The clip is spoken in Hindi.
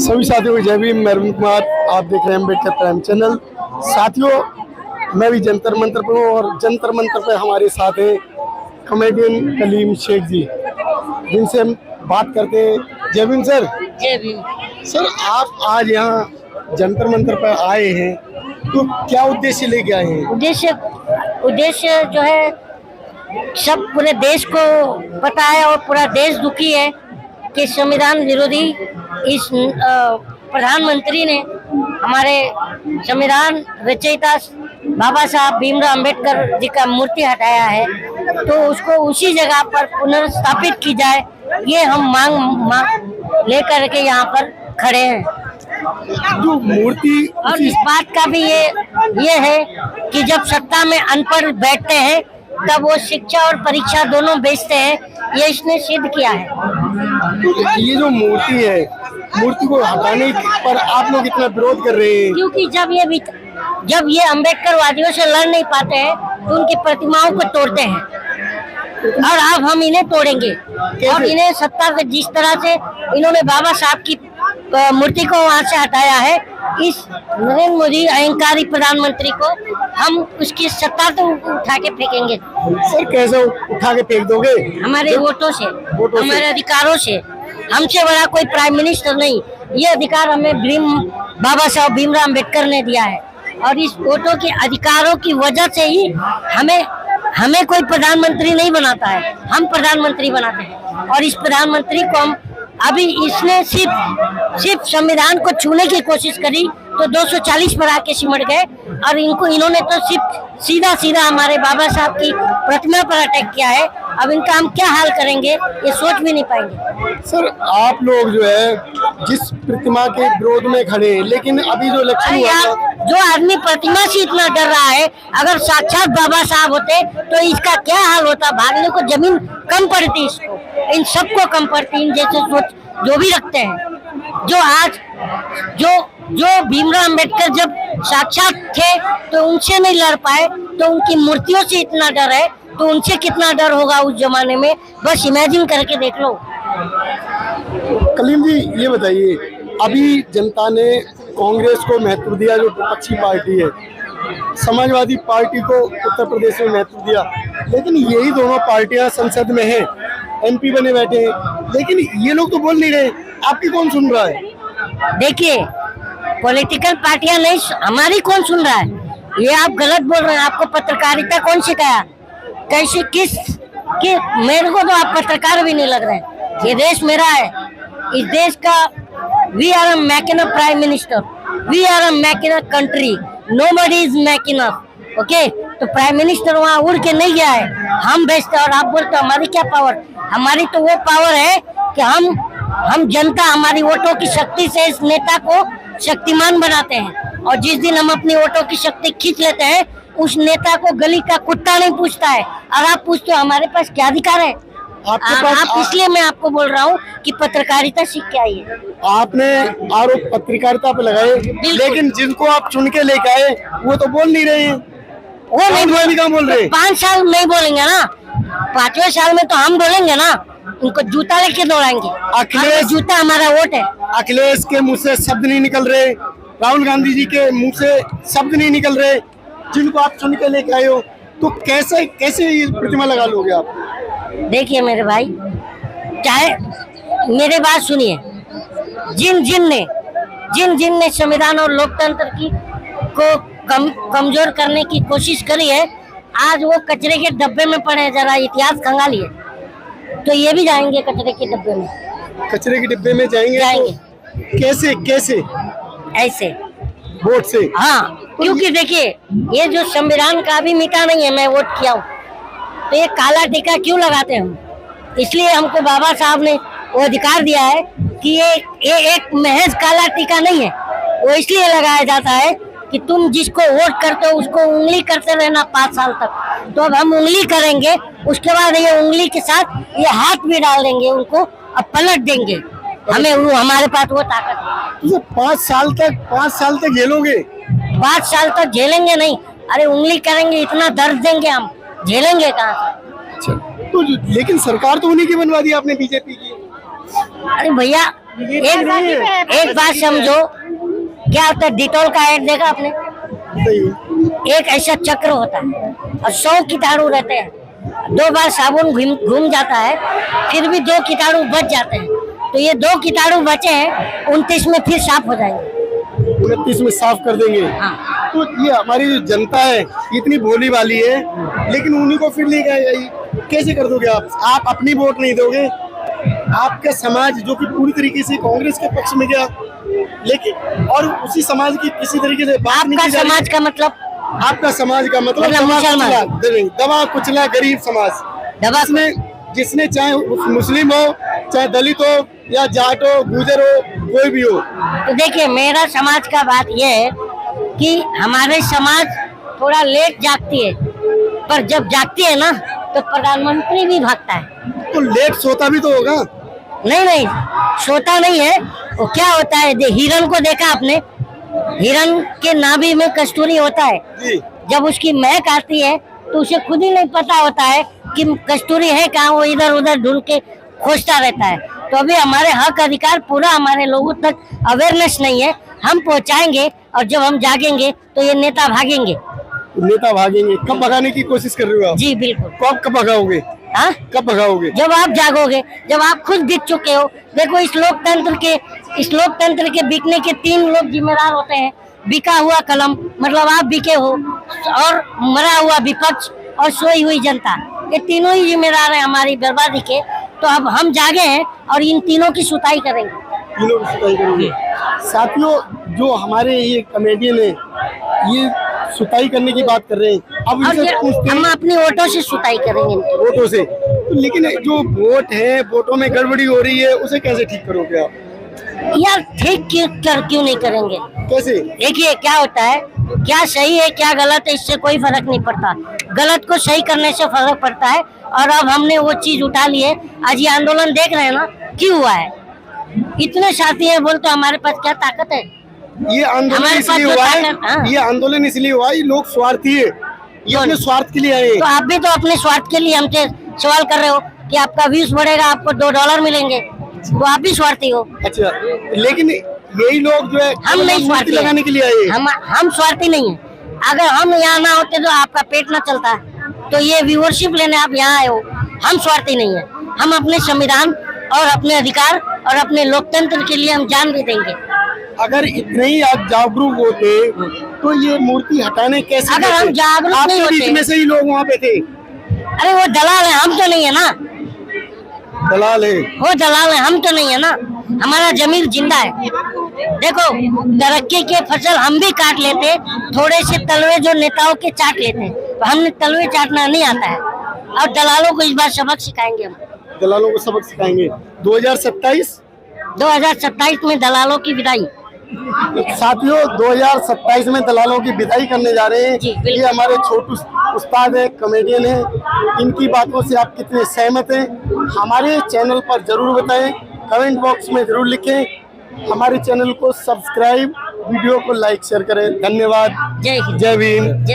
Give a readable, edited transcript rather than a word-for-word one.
सभी साथियों को जय भीम। मैं अरविंद कुमार, आप देख रहे हैं अम्बेडकर प्राइम चैनल। साथियों, मैं भी जंतर मंतर पर हूँ और जंतर मंतर पर हमारे साथ हैं कॉमेडियन कलीम शेख जी, जिनसे हम बात करते हैं। जय भीम सर। जय भीम सर, आप आज यहाँ जंतर मंतर पर आए हैं, तो क्या उद्देश्य लेके आए हैं? उद्देश्य जो है सब पूरे देश को पता है और पूरा देश दुखी है कि संविधान विरोधी इस प्रधानमंत्री ने हमारे संविधान रचयिता बाबा साहब भीमराव अंबेडकर जी का मूर्ति हटाया है, तो उसको उसी जगह पर पुनर्स्थापित की जाए, ये हम मांग लेकर के यहाँ पर खड़े हैं। जो मूर्ति और इस बात का भी ये है कि जब सत्ता में अनपढ़ बैठते हैं तब वो शिक्षा और परीक्षा दोनों बेचते हैं, ये इसने सिद्ध किया है। तो ये जो मूर्ति है, मूर्ति को हटाने पर आप लोग इतना विरोध कर रहे हैं? क्योंकि जब ये अम्बेडकर वादियों से लड़ नहीं पाते हैं तो उनकी प्रतिमाओं को तोड़ते हैं, और अब हम इन्हें तोड़ेंगे। और इन्हें सत्ता से जिस तरह से इन्होंने बाबा साहब की मूर्ति को वहाँ से हटाया है, इस नरेंद्र मोदी अहंकारी प्रधानमंत्री को हम उसकी सत्ता तो उठा के फेंकेंगे। सर, कैसे उठा के फेंक दोगे? हमारे वोटों से, हमारे अधिकारों से। हमसे बड़ा कोई प्राइम मिनिस्टर नहीं, ये अधिकार हमें बाबा साहब भीमराव अम्बेडकर ने दिया है, और इस वोटों के अधिकारों की वजह से ही हमें कोई प्रधानमंत्री नहीं बनाता है, हम प्रधानमंत्री बनाते हैं। और इस प्रधानमंत्री को हम अभी इसने सिर्फ संविधान को छूने की कोशिश करी तो 240 पर आके सिमट गए, और इन्होंने तो सिर्फ सीधा हमारे बाबा साहब की प्रतिमा पर अटैक किया है। अब इनका हम क्या हाल करेंगे ये सोच भी नहीं पाएंगे। सर, आप लोग जो है जिस प्रतिमा के विरोध में खड़े हैं, लेकिन अभी जो इलेक्शन हुआ, जो आदमी प्रतिमा से इतना डर रहा है, अगर साक्षात बाबा साहब होते तो इसका क्या हाल होता? भागने को जमीन कम पड़ती इसको, इन सबको कम पड़ती, इन जैसे सोच जो भी रखते हैं। जो भीमराव अम्बेडकर जब साक्षात थे तो उनसे नहीं लड़ पाए, तो उनकी मूर्तियों से इतना डर है, तो उनसे कितना डर होगा उस जमाने में, बस इमेजिन करके देख लो। कलीम जी, ये बताइए, अभी जनता ने कांग्रेस को महत्व दिया जो विपक्षी पार्टी है, समाजवादी पार्टी को उत्तर प्रदेश में महत्व दिया, लेकिन यही दोनों पार्टियां संसद में हैं, एमपी बने बैठे हैं, लेकिन ये लोग तो बोल नहीं रहे। आपकी कौन सुन रहा है? देखिए, पॉलिटिकल पार्टियां नहीं, हमारी कौन सुन रहा है? ये आप गलत बोल रहे हैं। आपको पत्रकारिता कौन सिखाया? कैसे कि मेरे को तो आप पत्रकार भी नहीं लग रहे हैं। ये देश मेरा है, इस देश का we are making a prime minister, we are making a country, nobody is making a, okay. तो प्राइम मिनिस्टर वहाँ उड़ के नहीं गया है, हम भेजते। और आप बोलते हमारी क्या पावर? हमारी तो वो पावर है कि हम जनता हमारी वोटों की शक्ति से इस नेता को शक्तिमान बनाते हैं, और जिस दिन हम अपनी वोटों की शक्ति खींच लेते हैं, उस नेता को गली का कुत्ता नहीं पूछता है। और आप पूछते हो हमारे पास क्या अधिकार है? आप इसलिए मैं आपको बोल रहा हूँ कि पत्रकारिता सीख के आइए। आपने आरोप पत्रकारिता पे लगाए, लेकिन जिनको आप चुन के लेके आए वो तो बोल नहीं रहे हैं। वो नहीं बोल रहे। 5 साल नहीं बोलेंगे ना, 5वें साल में तो हम बोलेंगे ना, उनको जूता लेके दौड़ाएंगे। अखिलेश, जूता हमारा वोट है। अखिलेश के मुंह से शब्द नहीं निकल रहे, राहुल गांधी जी के मुंह से शब्द नहीं निकल रहे, जिनको आप चुन के लेके आए हो, तो कैसे ये प्रतिमा लगा लोगे आप? देखिए मेरे भाई, चाहे मेरे बात सुनिए, जिन ने संविधान और लोकतंत्र को कमजोर करने की कोशिश करी है, आज वो कचरे के डब्बे में पड़े हैं। जरा इतिहास खंगालिए, तो ये भी जाएंगे कचरे के डब्बे में। कचरे के डिब्बे में जाएंगे। तो कैसे? ऐसे वोट से? हाँ, क्योंकि देखिए, ये जो संविधान का भी मिटा नहीं है, मैं वोट किया हूँ, तो ये काला टीका क्यों लगाते हैं हम? इसलिए हमको बाबा साहब ने वो अधिकार दिया है कि ये एक महज काला टीका नहीं है, वो इसलिए लगाया जाता है कि तुम जिसको वोट करते हो उसको उंगली करते रहना 5 साल तक। तो अब हम उंगली करेंगे, उसके बाद ये उंगली के साथ ये हाथ भी डाल देंगे उनको, अब पलट देंगे। हमारे पास वो ताकत है। 5 साल तक झेलोगे? 5 साल तक झेलेंगे नहीं, अरे उंगली करेंगे, इतना दर्द देंगे, हम झेलेंगे कहाँ? अच्छा, तो लेकिन सरकार तो उन्हीं की बनवा दी आपने, बीजेपी की। अरे भैया, एक बात समझो, क्या होता है, डिटॉल का ऐड देखा आपने? सही है। एक ऐसा चक्र होता है और 100 कीटाणु रहते हैं, 2 बार साबुन घूम जाता है, फिर भी 2 कीटाणु बच जाते हैं। तो ये 2 कीटाणु बचे हैं, 29 में फिर साफ हो जाएंगे। 29 में साफ कर देंगे। हाँ। तो ये हमारी जो जनता है इतनी भोली वाली है, लेकिन उन्हीं को फिर लेके कैसे कर दोगे आप अपनी वोट नहीं दोगे? आपका समाज जो कि पूरी तरीके से कांग्रेस के पक्ष में गया, लेकिन और उसी समाज की किसी तरीके से बात नहीं आपका की जा रही। समाज का मतलब? आपका समाज का मतलब मुसलमान। दबा कुचला गरीब समाज, दबा जिसने चाहे मुस्लिम हो, चाहे दलित हो, या जाट हो, गुजर हो, कोई भी हो। तो देखिए, मेरा समाज का बात यह है कि हमारे समाज थोड़ा लेट जागती है, पर जब जागती है ना तो प्रधानमंत्री भी भागता है। तो लेट सोता भी तो होगा। नहीं, सोता नहीं है। वो क्या होता है, हिरन को देखा आपने? हिरन के नाभि में कस्तूरी होता है। जी। जब उसकी महक आती है तो उसे खुद ही नहीं पता होता है कि कस्तूरी है कहाँ, वो इधर उधर ढूंढ के खोजता रहता है। तो अभी हमारे हक अधिकार पूरा हमारे लोगों तक अवेयरनेस नहीं है, हम पहुंचाएंगे, और जब हम जागेंगे तो ये नेता भागेंगे। नेता भागेंगे? कब भगाने की कोशिश कर रहे हो आप? जी बिल्कुल। कब भगाओगे? हाँ, कब भगाओगे? जब आप जागोगे, जब आप खुद बिक चुके हो। देखो, इस लोकतंत्र के बिकने के 3 लोग जिम्मेदार होते हैं। बिका हुआ कलम, मतलब आप बिके हो, और मरा हुआ विपक्ष, और सोई हुई जनता। ये तीनों ही जिम्मेदार है हमारी बर्बादी के। तो अब हम जागे हैं और इन तीनों की सुताई करेंगे। तीनों की सुताई करेंगे। साथियों, जो हमारे ये कमेडियन है, ये सुताई करने की बात कर रहे हैं। अब और इनसे पूछते हम हैं अपनी वोटों से सुताई करेंगे इनकी। वोटों से। तो लेकिन जो वोट है, वोटों में गड़बड़ी हो रही है, उसे कैसे ठीक करोगे आप? यार, ठीक क्यों नहीं करेंगे? कैसे? देखिए, क्या होता है, क्या सही है क्या गलत है, इससे कोई फर्क नहीं पड़ता। गलत को सही करने से फर्क पड़ता है। और अब हमने वो चीज उठा ली है। आज ये आंदोलन देख रहे हैं ना, क्यों हुआ है? इतने साथी है, बोलते हमारे पास क्या ताकत है? ये आंदोलन हमारे इसलिए पास जो हुआ है, ताकत- हाँ। ये आंदोलन इसलिए हुआ है, ये लोग स्वार्थी है, ये अपने स्वार्थ के लिए आए तो आप भी तो अपने स्वार्थ के लिए हमसे सवाल कर रहे हो कि आपका व्यूज बढ़ेगा, आपको $2 मिलेंगे, तो आप भी स्वार्थी हो। अच्छा, लेकिन यही लोग जो है हम नहीं स्वार्थी हैं। लगाने के लिए आए। हम स्वार्थी नहीं है। अगर हम यहाँ ना होते तो आपका पेट ना चलता। तो ये व्यूअरशिप लेने आप यहाँ आए हो। हम स्वार्थी नहीं है। हम अपने संविधान और अपने अधिकार और अपने लोकतंत्र के लिए हम जान भी देंगे। अगर इतने ही आप जागरूक होते तो ये मूर्ति हटाने कैसे अगर हम देते? जागरूक आपके नहीं बीच होते- में से ही लोग वहाँ पे थे। अरे वो दलाल है, हम तो नहीं है ना। दलाल है। वो दलाल है, हम तो नहीं है ना। हमारा जमीर जिंदा है। देखो, तरक्की के फसल हम भी काट लेते, थोड़े से तलवे जो नेताओं के चाट लेते, तो हमने तलवे चाटना नहीं आता है। और दलालों को इस बार सबक सिखाएंगे हम। दलालों को सबक सिखाएंगे। 2027 में दलालों की विदाई। साथियों, 2027 में दलालों की विदाई करने जा रहे हैं। जी, बिल्कुल। ये हमारे छोटू उस्ताद है, कॉमेडियन है। इनकी बातों से आप कितने सहमत हैं, हमारे चैनल पर जरूर बताएं, कमेंट बॉक्स में जरूर लिखें। हमारे चैनल को सब्सक्राइब, वीडियो को लाइक शेयर करें। धन्यवाद। जय हिंद। जय भीम। जय